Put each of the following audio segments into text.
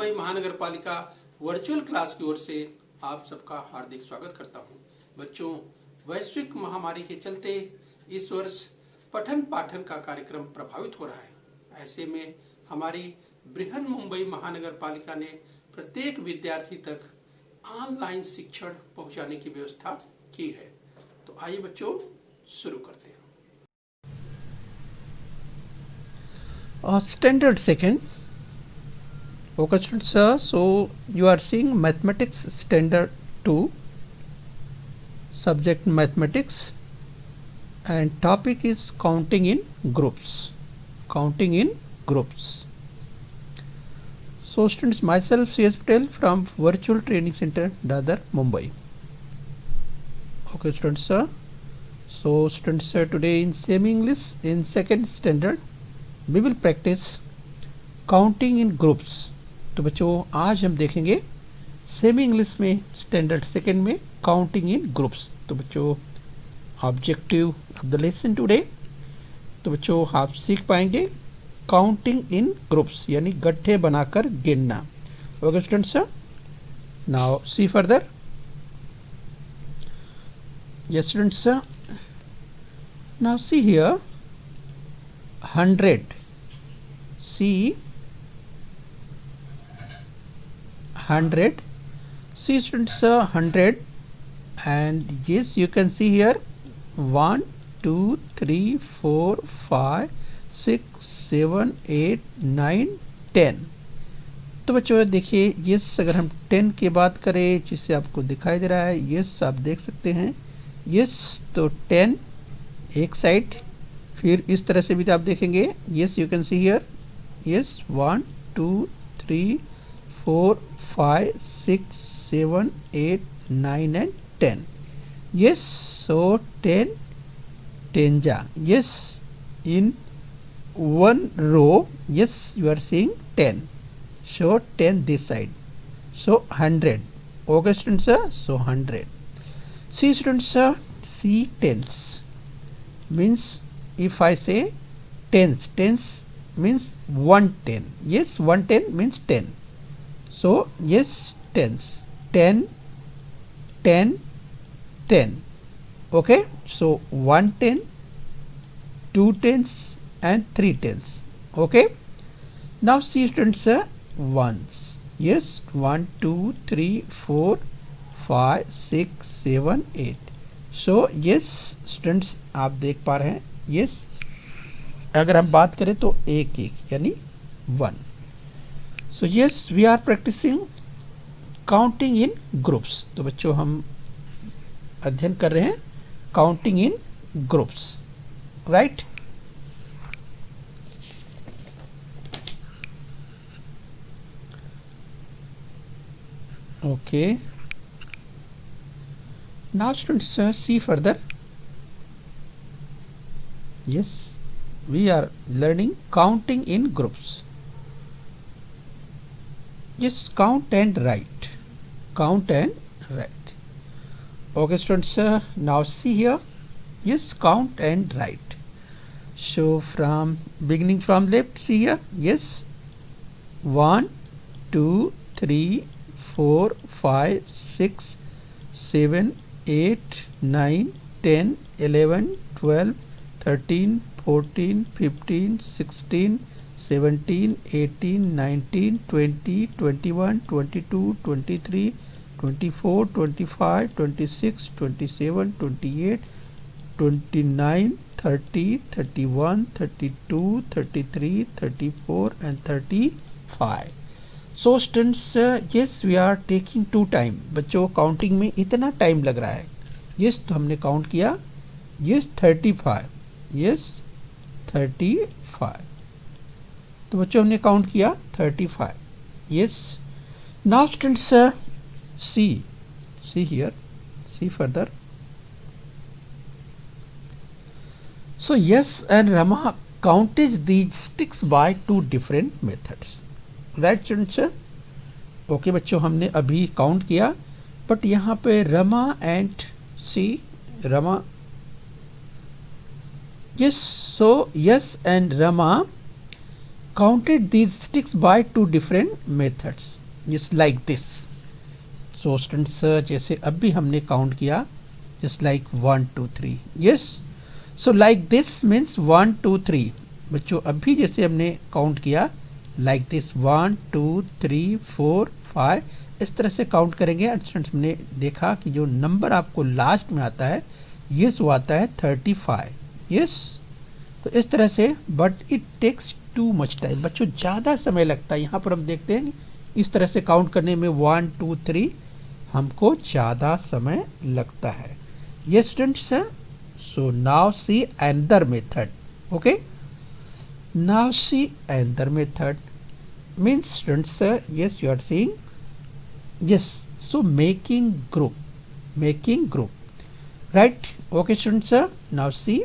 मुंबई महानगर पालिका virtual class की ओर से आप सबका हार्दिक स्वागत करता हूं। बच्चों, वैश्विक महामारी के चलते इस वर्ष पठन पाठन का कार्यक्रम प्रभावित हो रहा है। ऐसे में हमारी बृहन मुंबई महानगर पालिका ने प्रत्येक विद्यार्थी तक ऑनलाइन शिक्षण पहुंचाने की व्यवस्था की है। तो आइए बच्चों शुरू करते हैं। Standard second. Okay students, so you are seeing mathematics standard 2, subject mathematics, and topic is counting in groups. Counting in groups. So students, myself CS Patel from Virtual Training Center, Dadar, Mumbai. Okay students, so students, today in semi English in second standard we will practice counting in groups. तो बच्चों आज हम देखेंगे semi English में standard second में counting in groups. तो बच्चों objective of the lesson today, तो बच्चों आप सीख पाएंगे काउंटिंग इन ग्रुप्स यानी गड्ढे बनाकर गिनना। Okay students, now see further. Yes students, now see here 100. See 100. See students, 100, and yes, you can see here 1 2 3 4 5 6 7 8 9 10। तो बच्चों देखिए यस, अगर हम 10 की बात करें जिससे आपको दिखाई दे रहा है, यस आप देख सकते हैं यस, तो 10 एक साइड, फिर इस तरह से भी आप देखेंगे yes, you can see here yes 1 2 3 4 5 6 7 8 9 and 10। yes, so 10 10 yes, in one row, yes, you are seeing 10, so 10 this side, so 100. Okay students, so 100. See students, see tens means if I say tens, tens means 110. yes, 110 means 10, so yes, tens, 10 10 10. okay, so 110, 2 tens and 3 tens. okay, now see students, ones, yes, 1 2 3 4 5 6 7 8, so yes students आप देख पा रहे हैं yes, अगर हम बात करें तो एक एक यानी 1। So yes, we are practicing counting in groups. तो बच्चों हम अध्ययन कर रहे हैं counting in groups, right. Okay, now students see further. yes, we are learning counting in groups. yes, count and write, count and write. okay students, now see here, yes, count and write. so from beginning from left, see here, yes, 1 2 3 4 5 6 7 8 9 10 11 12 13 14 15 16 17 18 19 20 21 22 23 24 25 26 27 28 29 30 31 32 33 34 and 35. so students, yes, we are taking 2 time. बच्चों counting में इतना time लग रहा है। yes, तो हमने count किया yes 35, yes 35, तो बच्चों हमने काउंट किया 35। yes, now students, see here, see further. so yes and Rama counted these sticks by 2 different methods, right students। Okay बच्चों हमने अभी काउंट किया, बट यहाँ पे Rama and see Rama, yes, so yes and Rama counted these sticks by two different methods, just like this. So students, जैसे अभी हमने count किया, just like 1 2 3, yes. So like this means 1 2 3. बच्चों अभी जैसे हमने काउंट किया like this 1 2 3 4 5, इस तरह से काउंट करेंगे। एंड स्टूडेंट्स हमने देखा कि जो नंबर आपको लास्ट में आता है ये वो आता है 35, यस। तो इस तरह से, but it takes too much time, बच्चों ज़्यादा समय लगता है। यहाँ पर हम देखते हैं इस तरह से काउंट करने में 1 2 3 हमको ज़्यादा समय लगता है, ये students. So now see another method, okay. Now see another method means students, yes you are seeing, yes. So making group, right? Okay students, now see,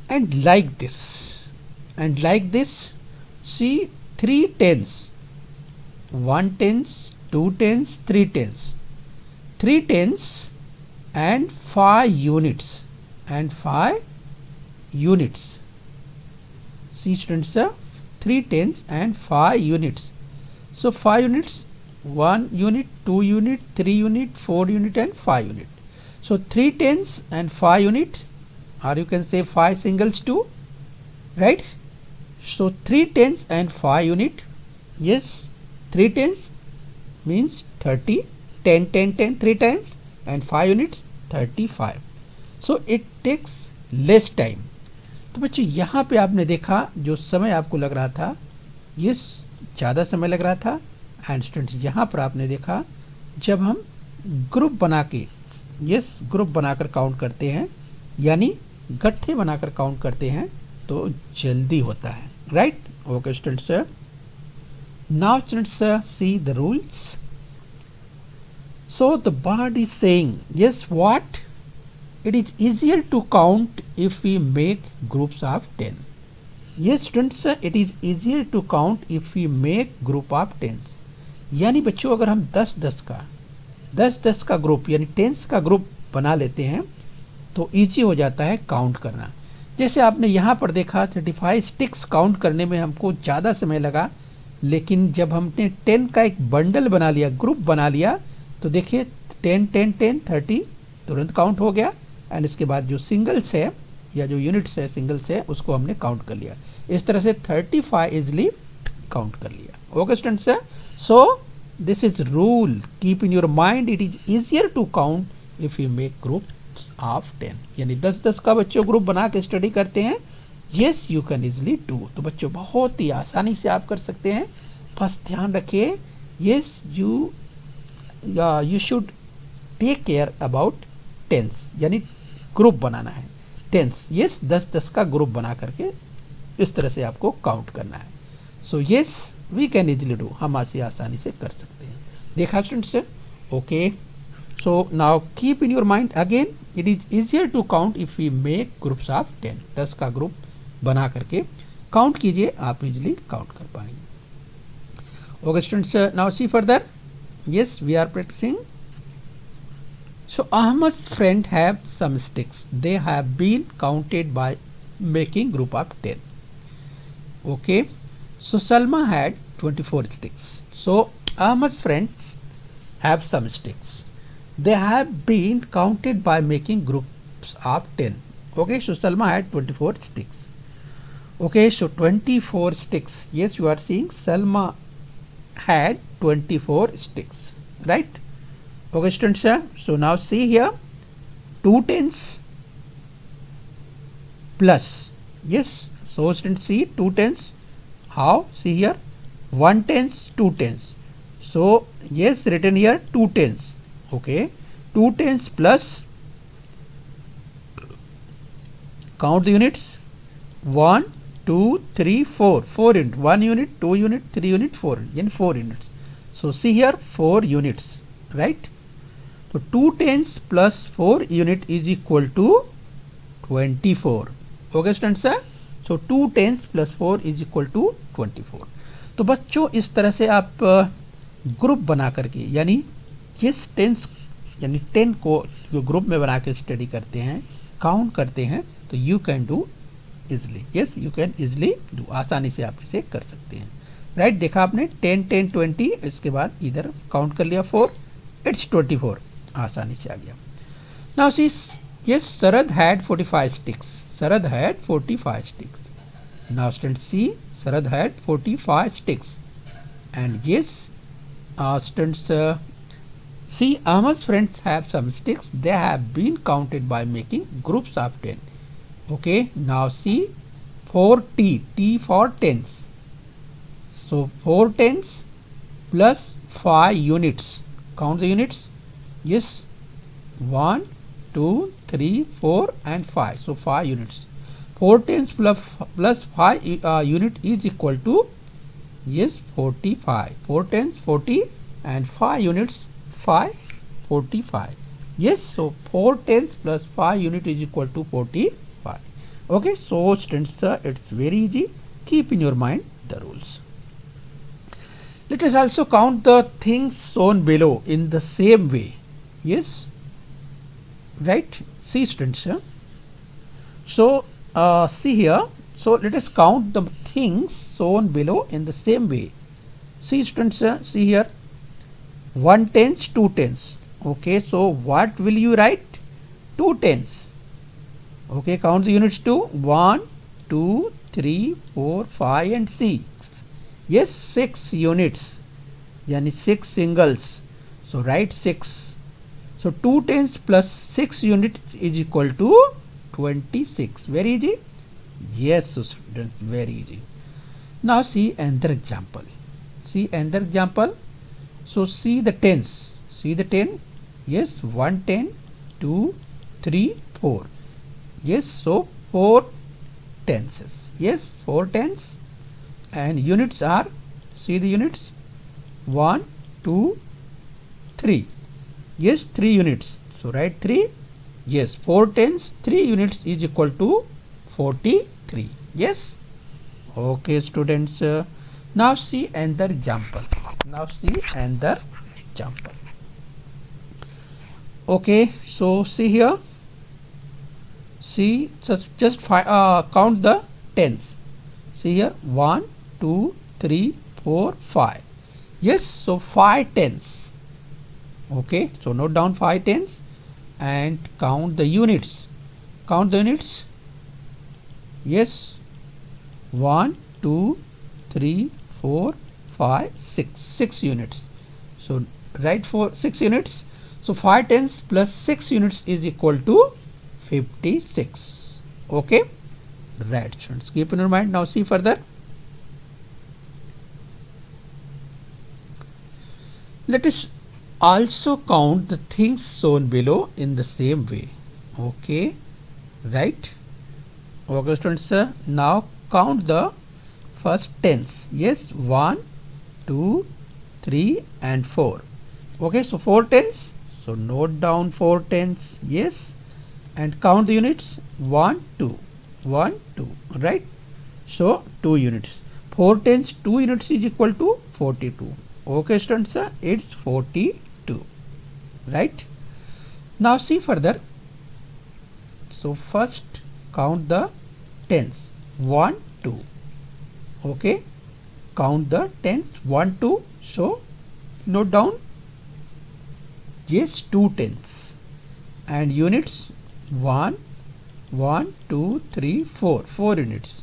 and like this, see 3 tens, 1 tens, 2 tens, 3 tens, 3 tens and 5 units, see students, 3 tens and 5 units. So 5 units, 1 unit, 2 unit, 3 unit, 4 unit and 5 unit. So 3 tens and 5 unit, or you can say 5 singles too, right? So 3 tens and 5 unit, yes, 3 tens means 30, 10 10 10 3 times, and 5 units 35. So it takes less time. तो बच्चों यहाँ पे आपने देखा जो समय आपको लग रहा था, यस, ज़्यादा समय लग रहा था। एंड स्टूडेंट्स यहाँ पर आपने देखा जब हम ग्रुप बना के, यस, ग्रुप बनाकर काउंट करते हैं, यानी गट्ठे बनाकर काउंट करते हैं, तो जल्दी होता है, right? Okay students, now students see the rules. So the bird is saying, yes, what? It is easier to count if we make groups of 10. Yes students, it is easier to count if we make group of tens. यानी बच्चों अगर हम 10 का group यानी tense का group बना लेते हैं तो इजी हो जाता है काउंट करना। जैसे आपने यहाँ पर देखा 35 स्टिक्स काउंट करने में हमको ज़्यादा समय लगा, लेकिन जब हमने 10 का एक बंडल बना लिया, ग्रुप बना लिया, तो देखिए 10 10 10 30 तुरंत काउंट हो गया। एंड इसके बाद जो सिंगल्स है या जो यूनिट्स है सिंगल्स है उसको हमने काउंट कर लिया। इस तरह से 35 इजिली काउंट कर लिया। Okay students, so this is rule, keep in your mind, it is easier to count if you make groups of 10। यानी 10 का बच्चों ग्रुप बना के स्टडी करते हैं, yes you can easily do. तो बच्चों बहुत ही आसानी से आप कर सकते हैं, बस ध्यान रखिए, yes you should take care about tens, यानी ग्रुप बनाना है टेंस, यस 10 का ग्रुप बना करके इस तरह से आपको काउंट करना है। So yes we can easily do, हम ऐसे आसानी से कर सकते हैं। देखा students, okay. So now keep in your mind again, it is easier to count if we make groups of 10। 10 का ग्रुप बना करके काउंट कीजिए, आप इजिली काउंट कर पाएंगे। Okay students, now see further, yes we are practicing. So Ahmad's friend have some sticks. They have been counted by making group of 10. Okay. So Salma had 24 sticks. So Ahmad's friends have some sticks. They have been counted by making groups of 10. Okay. So Salma had 24 sticks. Okay. So 24 sticks. Yes, you are seeing Salma had 24 sticks. Right. Okay students, so now see here 2 tens plus, yes, so students see 2 tens, how, see here 1 tens 2 tens, so yes written here 2 tens, okay, 2 tens plus, count the units, 1 2 3 4, 4 unit, 1 unit 2 unit 3 unit 4 unit, in 4 units, so see here 4 units, right? So 2 tens plus 4 unit is equal to 24. Okay students, so 2 tens plus 4 is equal to 24. तो बच्चों इस तरह से आप group बना करके, यानी जिस टेंस यानी 10 को जो ग्रुप में बना के स्टडी करते हैं, काउंट करते हैं, तो you can do easily. Yes, you can easily do. आसानी से आप इसे कर सकते हैं. राइट, देखा आपने 10 10 20, इसके बाद इधर काउंट कर लिया 4, इट्स 24. आसानी से आ गया. Now see, yes, Sarad had 45 sticks. Sarad had 45 sticks. Now student C, Sarad had 45 sticks. And yes, students see, Ahmad's friends have some sticks. They have been counted by making groups of 10. Okay, now see, 4T, T for tens. So 4 tens plus 5 units. Count the units. Yes, 1, 2, 3, 4 and 5. So 5 units. 4 tens plus 5 unit is equal to, yes, 45. 4 tens 40 and 5 units 5, 45. Yes, so 4 tens plus 5 unit is equal to 45. Okay, so students, it's very easy. Keep in your mind the rules. Let us also count the things shown below in the same way. Yes, right. See students, so see here, so let us count the things shown below in the same way. See students, see here, 1 tens, 2 tens. Okay, so what will you write? 2 tens. Okay, count the units to 1, 2, 3, 4, 5 and 6. Yes, 6 units, yani 6 singles. So write 6. So 2 tens plus 6 units is equal to 26. Very easy. Yes, students, very easy. Now see another example. See another example. So see the tens. See the 10. Yes, 1 10, 2, 3, 4. Yes, so 4 tenses. Yes, 4 tens. And units are, see the units, 1, 2, 3. Yes, 3 units. So write 3. Yes, 4 tens, 3 units is equal to 43. Yes. Okay, students. Now see another example. Now see another example. Okay, so see here. See, just count the tens. See here, 1, 2, 3, 4, 5. Yes, so 5 tens. Okay, so note down 5 tens and count the units. Count the units. Yes, 1, 2, 3, 4, 5, 6. 6 units. So write for 6 units. So 5 tens plus 6 units is equal to 56. Okay, right, students, keep in your mind. Now see further. Let us also count the things shown below in the same way. Okay, right. Okay, students, now count the first tens. Yes, 1, 2, 3 and 4. Okay, so 4 tens. So note down 4 tens. Yes, and count the units. 1, 2. 1, 2. Right. So 2 units. 4 tens, 2 units is equal to 42. Okay, students, it's 42. Right. Now see further. So first count the tens. 1, 2. Okay. Count the tens. 1, 2. So note down. Yes, 2 tens. And units 1, 1, 2, 3, 4. 4 units.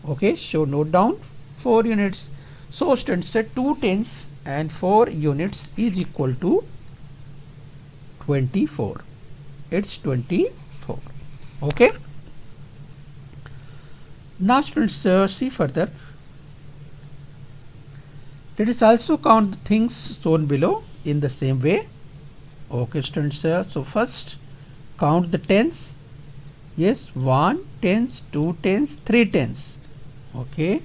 Okay, so note down 4 units. So students, 2 tens and 4 units is equal to 24. It's 24. Okay. Now students, see further. Let us also count the things shown below in the same way. Okay, students, so first count the tens. Yes, 1 tens, 2 tens, 3 tens. Okay,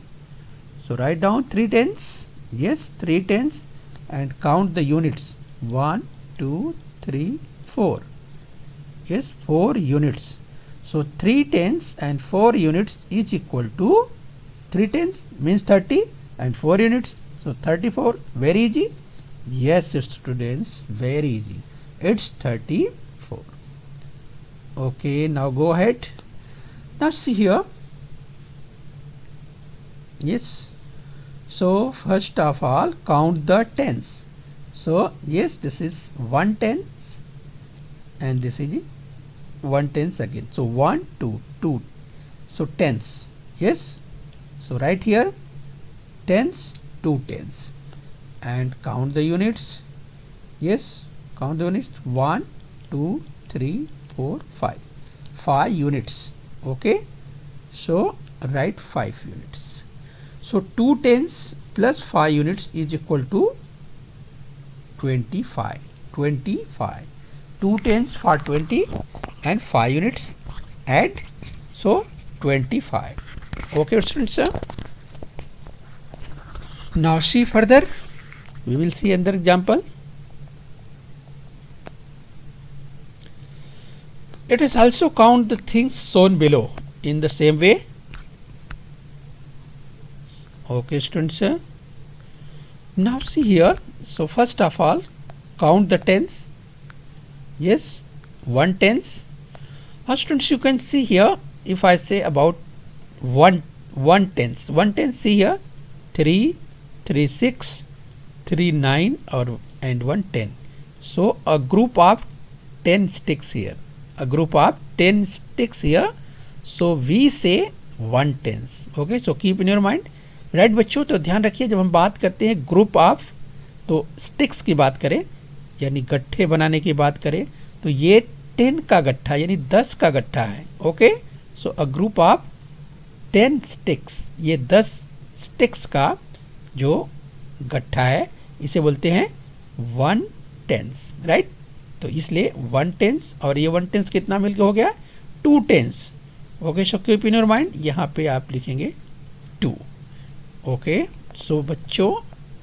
so write down 3 tens. Yes, 3 tens and count the units. 1, 2, 3, 4. Yes, 4 units. So 3 tens and 4 units is equal to 3 tens means 30 and 4 units. So 34. Very easy. Yes, students, very easy. It's 34. Okay, now go ahead. Now see here. Yes. So first of all, count the tens. So yes, this is 1 tenth and this is 1 tenth again. So 1, 2, 2. So tens. Yes. So right here tens, 2 tens, and count the units. Yes, count the units. 1, 2, 3, 4, 5. 5 units. Okay. So write 5 units. So 2 tens plus 5 units is equal to 25. 25. 2 tens for 20 and 5 units add, so 25. Okay students, now see further, we will see another example. Let us also count the things shown below in the same way. Okay students, now see here. So first of all, count the tens. Yes, 1 tens. Now students, you can see here, if I say about 1 tens, 1 tens, see here 3, 3, 6, 3, 9 and 1 10. So a group of 10 sticks here, a group of 10 sticks here, so we say 1 tens. Okay, so keep in your mind. Right बच्चों, तो ध्यान रखिए, जब हम बात करते हैं group of, तो स्टिक्स की बात करें यानी गट्ठे बनाने की बात करें, तो ये 10 का गट्ठा यानी 10 का गट्ठा है. Okay, so a group of 10 sticks, ये 10 स्टिक्स का जो गट्ठा है इसे बोलते हैं 1 टेंस. राइट, तो इसलिए 1 टेंस और ये 1 टेंस कितना मिलकर हो गया 2 tens. Okay, so keep in your mind, यहाँ पे आप लिखेंगे 2. Okay, so बच्चों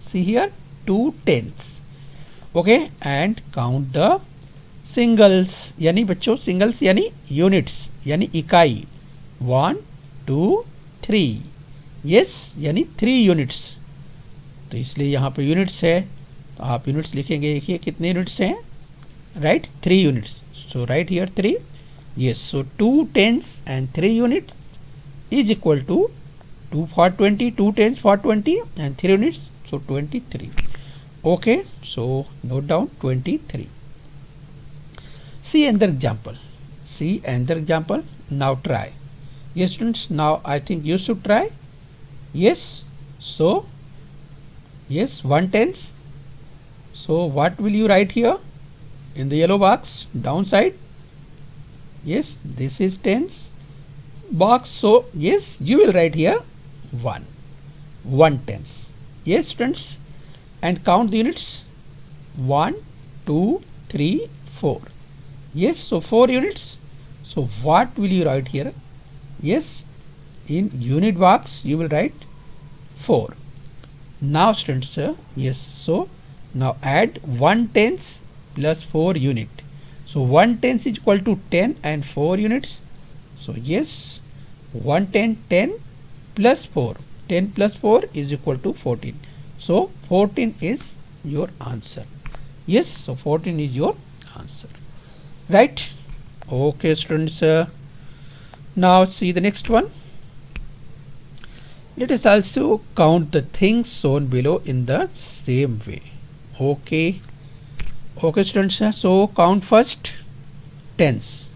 see here 2 tenths. Okay, and count the singles, यानी बच्चों singles यानी units यानी इकाई. 1, 2, 3. yes, यानी 3 units. तो इसलिए यहाँ पे units है, तो आप units लिखेंगे. देखिए कितने units हैं, right, 3 units. so right here 3. yes, so 2 tenths and 3 units is equal to 2 for 20, 2 tens for 20 and 3 units, so 23. Okay, so note down 23. See another example. See another example. Now try. Yes students, now I think you should try. Yes, so yes, 1 tens. So what will you write here in the yellow box downside? Yes, this is tens box, so yes, you will write here 1 tens. Yes students, and count the units. 1, 2, 3, 4. yes, so 4 units. so what will you write here? yes, in unit box you will write 4. now students, yes, so now add 1 tens plus 4 unit. so 1 tens is equal to 10 and 4 units. so yes, 1 10, 10 plus 4, 10 plus 4 is equal to 14. so 14 is your answer. yes, so 14 is your answer. Right. Okay students, now see the next one. Let us also count the things shown below in the same way. Okay, okay students, so count first tens.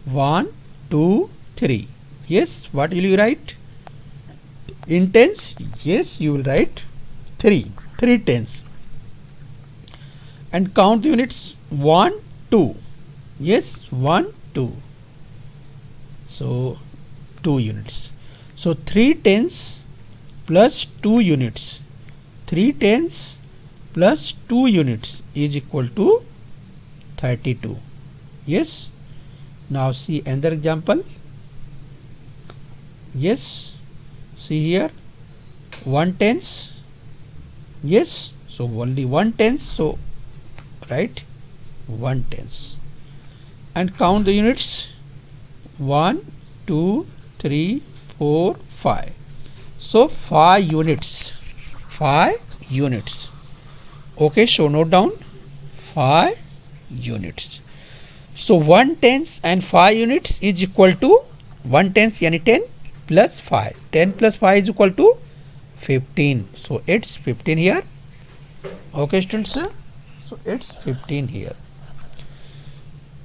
1, 2, 3. yes, what will you write in tens? yes, you will write 3 tens. and count the units. 1, 2. yes, 1, 2. so 2 units. so 3 tens plus 2 units. 3 tens plus 2 units is equal to 32. yes, now see another example. yes, see here 1 tens. yes, so only 1 tens, so write 1 tens. and count the units. 1, 2, 3, 4, 5. so 5 units. 5 units. okay, so note down 5 units. so 1 tens and 5 units is equal to 1 tens यानी 10 plus 5. 10 plus 5 is equal to 15. So it's 15 here. Okay, students. So it's 15 here.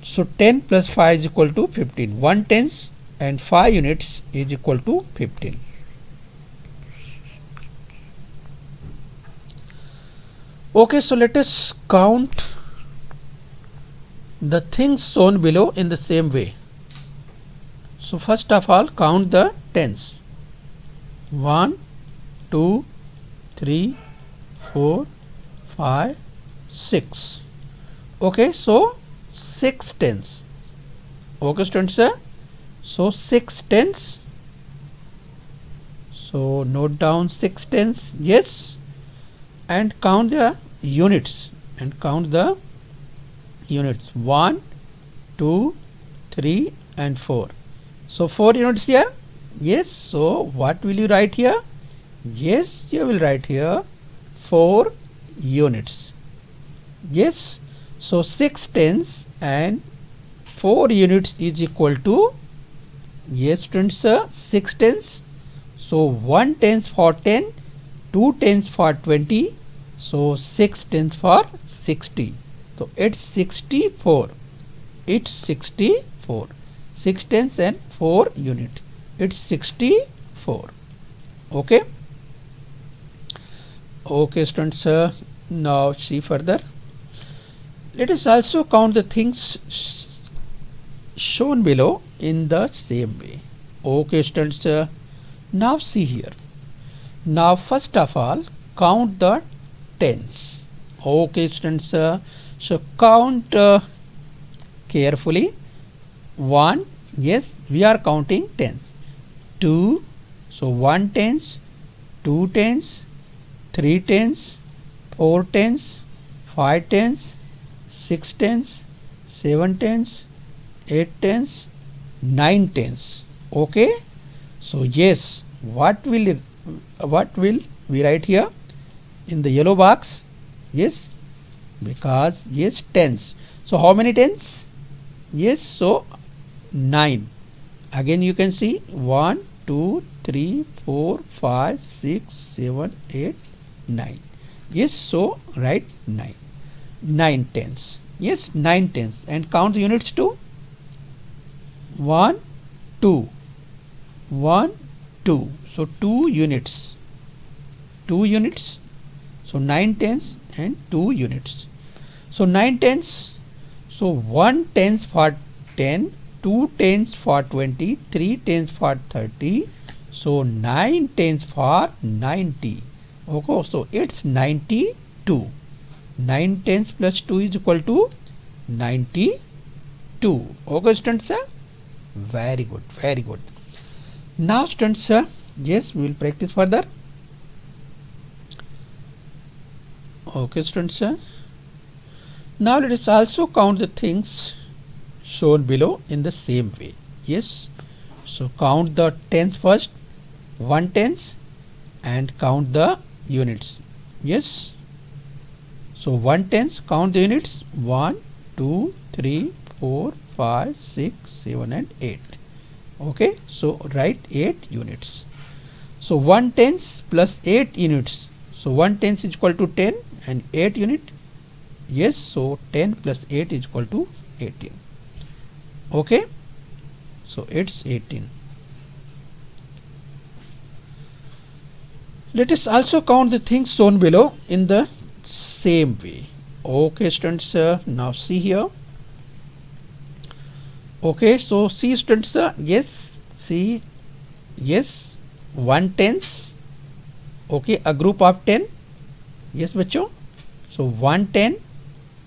So 10 plus 5 is equal to 15. 1 tens and 5 units is equal to 15. Okay, so let us count the things shown below in the same way. So first of all, count the tens. 1, 2, 3, 4, 5, 6. Okay, so 6 tens. Okay, students. So 6 tens. So note down 6 tens. Yes. And count the units. And count the units. 1, 2, 3 and 4. So 4 units here. Yes. So what will you write here? Yes, you will write here 4 units. Yes. So 6 tens and 4 units is equal to, yes students, 6 tens. So 1 tens for 10, 2 tens for 20. So 6 tens for 60. So it's 64. It's 64. 6 tens and 4 units. It's 64. Okay. Okay, students. Now see further. Let us also count the things shown below in the same way. Okay, students. Now see here. Now first of all, count the tens. Okay, students. So count carefully. 1. Yes, we are counting tens. 2. So 1 tens, 2 tens, 3 tens, 4 tens, 5 tens, 6 tens, 7 tens, 8 tens, 9 tens. Okay. So yes, what will we write here in the yellow box? Yes, because yes, tens. So how many tens? Yes, so 9. Again you can see 1, 2, 3, 4, 5, 6, 7, 8, 9. Yes, so write 9. 9 tens. Yes, 9 tens. And count the units too. 1, 2. 1, 2. So 2 units. 2 units. So 9 tens and 2 units. So 9 tens. So 1 tens for 10, 2 tens for 20, 3 tens for 30. So 9 tens for 90. Okay, so it's 92. 9 tens plus 2 is equal to 92. Okay, students. Very good, very good. Now students, yes, we will practice further. Okay, students. Now let us also count the things shown below in the same way. Yes. So count the tens first. 1 tens and count the units. Yes. So 1 tens, count the units. 1, 2, 3, 4, 5, 6, 7 and 8. Okay. So write 8 units. So 1 tens plus 8 units. So 1 tens is equal to 10 and 8 unit. Yes. So 10 plus 8 is equal to 18. Okay. So it's 18. Let us also count the things shown below in the same way. Okay, students. Now see here. Okay, so see students. Yes, see. Yes, 1 tens. Okay, a group of 10. Yes, bachcho. So 1 10,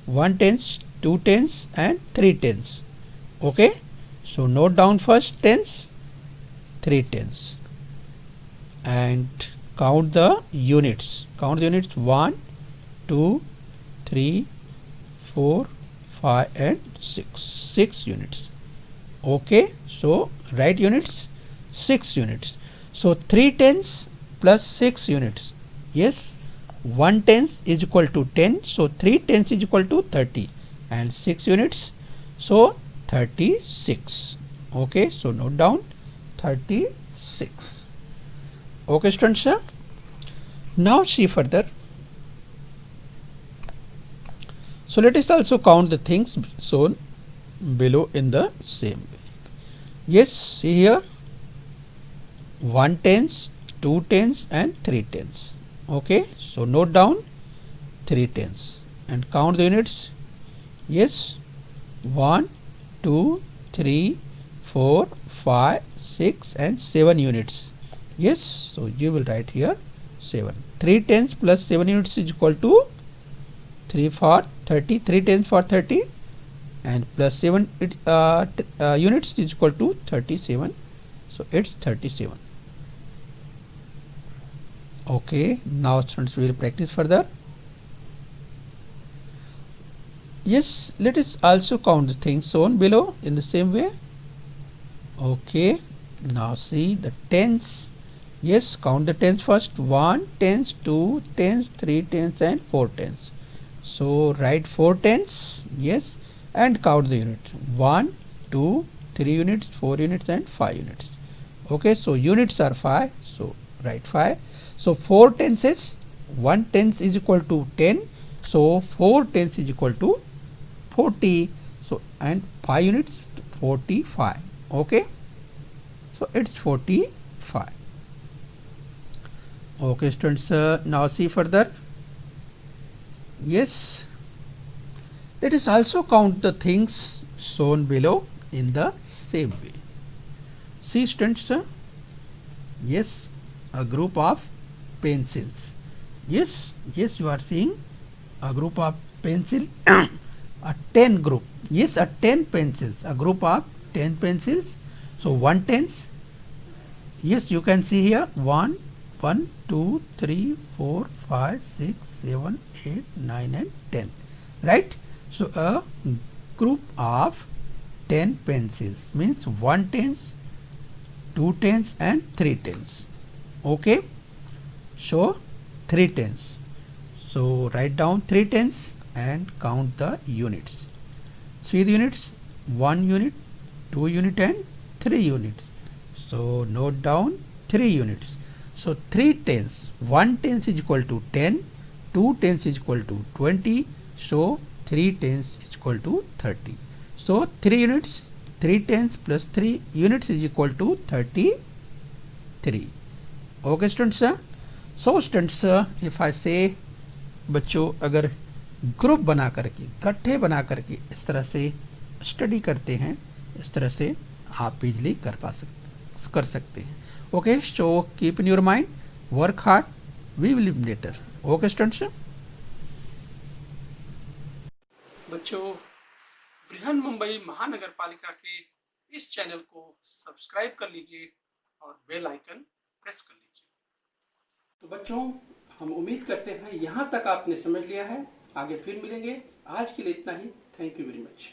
1 tens, 2 tens and 3 tens. Okay. So note down first tens, 3 tens. And count the units. Count the units. 1, 2, 3, 4, 5 and 6. 6 units. Okay. So write units. 6 units. So 3 tens plus 6 units. Yes. 1 tens is equal to 10. So 3 tens is equal to 30. And 6 units. So 36. Okay. So note down 36. Okay, students. Now see further. So let us also count the things shown below in the same way. Yes, see here, 1 tens, 2 tens and 3 tens. Okay, so note down 3 tens and count the units. Yes, 1, 2, 3, 4, 5, 6 and 7 units. Yes, so you will write here 7. 3 tens plus 7 units is equal to 3 for 30, 3 tens for 30 and plus 7 units is equal to 37. So it's 37. Okay, now students will practice further. Yes, let us also count the things shown below in the same way. Okay, now see the tens. Yes, count the tens first. 1 tens, 2 tens, 3 tens and 4 tens. So write 4 tens. Yes, and count the units. 1, 2, 3 units, 4 units and 5 units. Okay, so units are 5. So write 5. So 4 tenses, 1 tens is equal to 10. So 4 tens is equal to 40. So and 5 units 45. Okay, so it's 45. Okay students, now see further. Yes, let us also count the things shown below in the same way. See students, yes, a group of pencils. Yes, you are seeing a group of pencil, a 10 group. Yes, a 10 pencils, a group of 10 pencils. So 1 tens. Yes, you can see here 1, 2, 3, 4, 5, 6, 7, 8, 9 and 10. Right? So a group of 10 pencils means 1 tens, 2 tens and 3 tens. Okay? So 3 tens. So write down 3 tens and count the units. See the units, 1 unit, 2 unit and 3 units. So note down 3 units. So 3 tens, 1 tens is equal to 10, 2 tens is equal to 20. So 3 tens is equal to 30. So 3 units, 3 tens plus 3 units is equal to 33. Okay students, so students, if I say बच्चों अगर group बना करके, इकट्ठे बना करके इस तरह से स्टडी करते हैं, इस तरह से आप इजली कर सकते हैं. Okay, so keep in your mind, work hard, we will live later. Okay students. बच्चों, बृहन मुंबई महानगर पालिका के इस चैनल को सब्सक्राइब कर लीजिए और बेल आइकन प्रेस कर लीजिए. तो बच्चों, हम उम्मीद करते हैं यहाँ तक आपने समझ लिया है. आगे फिर मिलेंगे. आज के लिए इतना ही. Thank you very much.